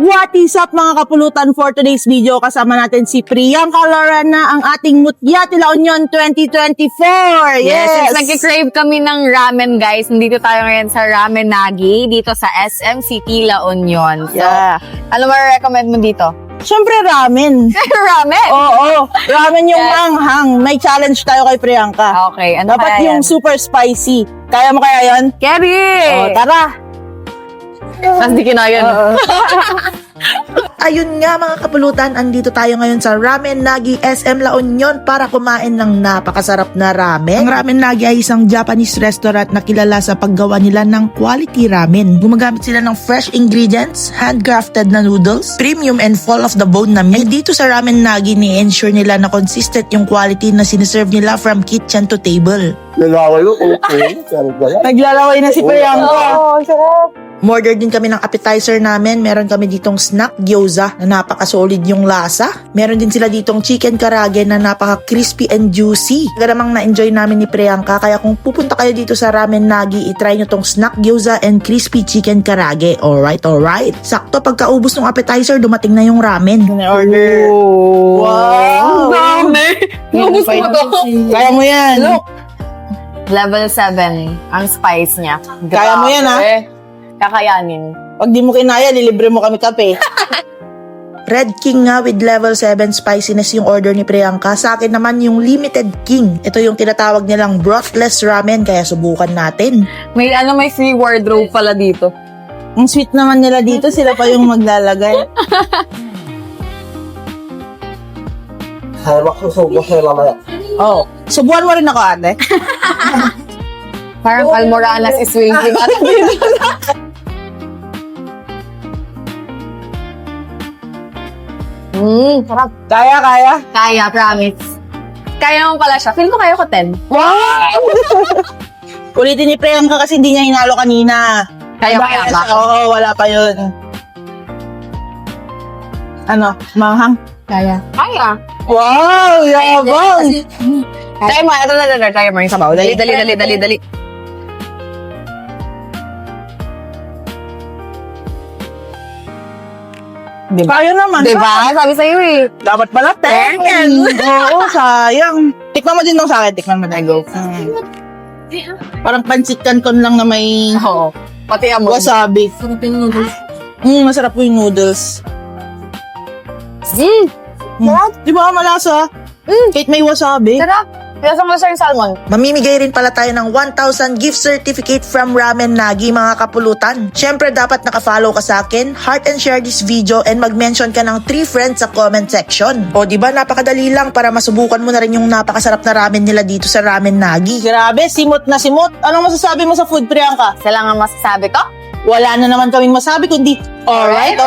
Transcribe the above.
What is up mga kapulutan, for today's video kasama natin si Priyanka Lorena, ang ating Mutyati La Union 2024. Yes, nag-crave kami ng ramen, guys. Nandito tayo ngayon sa Ramen Nagi, dito sa SM City, La Union. So, Yeah. ano ma-recommend mo dito? Siyempre ramen. Ramen? Oo, ramen yung manghang. May challenge tayo kay Priyanka. Okay, ano Dapat kaya yung yan? super spicy. Kaya mo kaya yun? Kerry! Oh, tara. Mas di kinaya, no? Ayun nga mga kapulutan, andito tayo ngayon sa Ramen Nagi SM La Union para kumain ng napakasarap na ramen. Ang Ramen Nagi ay isang Japanese restaurant na kilala sa paggawa nila ng quality ramen. Gumagamit sila ng fresh ingredients, handcrafted na noodles, premium and full of the bone na meat. Dito sa Ramen Nagi, ni-ensure nila na consistent yung quality na siniserve nila from kitchen to table. Lalaway ko, okay. Sarap ba yan? Naglalaway na si Priyanka. Order din kami ng appetizer namin. Meron kami ditong snack gyoza na napaka-solid yung lasa. Meron din sila ditong chicken karage na napaka-crispy and juicy. Garamang na-enjoy namin ni Priyanka. Kaya kung pupunta kayo dito sa Ramen Nagi, itry nyo tong snack gyoza and crispy chicken karage. Alright, alright. Sakto, pagkaubos ng appetizer, dumating na yung ramen. Order. Wow. Dami! Nubus mo to! Kaya mo yan. Look! Level 7 ang spice niya. Kaya mo yan, ha? Kakayanin. Pag di mo kinaya, lilibre mo kami kape. Red King nga with level 7 spiciness yung order ni Priyanka. Sa akin naman yung Limited King. Ito yung tinatawag nilang brothless ramen, kaya subukan natin. May free wardrobe pala dito. Ang sweet naman nila dito, sila pa yung maglalagay. Harap ko sa ubos na lamaya. Oh, subuhan mo rin ako, ate. Parang Almoranas is waiting. Sarap. Kaya. Kaya, promise. Kaya naman pala siya. Feel ko kaya ko 10. Wow! Ulitin ni Priyanka kasi hindi niya hinalo kanina. Kaya ba? Oo, wala pa yun. Ano? Manghang? Kaya. Kaya. Wow! Yabang! Try mo. Ito. Try mo yung sabaw. Dali. Kaya naman. Diba? Sabi sa'yo eh. Dapat pala 10. Oo, sayang. Tikman mo din nung sa akin. Tikman mo din. Go. Parang pancit canton lang na may Oo. Pati amo. wasabi. Masarap po yung noodles. Sarap. Di ba malasa? Kahit may wasabi. Sarap. Lasang-lasa yung salmon. Mamimigay rin pala tayo ng 1,000 gift certificate from Ramen Nagi, mga kapulutan. Syempre, dapat nakafollow ka sa akin, heart and share this video, and mag-mention ka ng 3 friends sa comment section. O diba, napakadali lang para masubukan mo na rin yung napakasarap na ramen nila dito sa Ramen Nagi. Grabe, simot na simot. Anong masasabi mo sa food, Priyanka? Isa lang ang masasabi ko. Wala na naman kaming masabi kundi alright.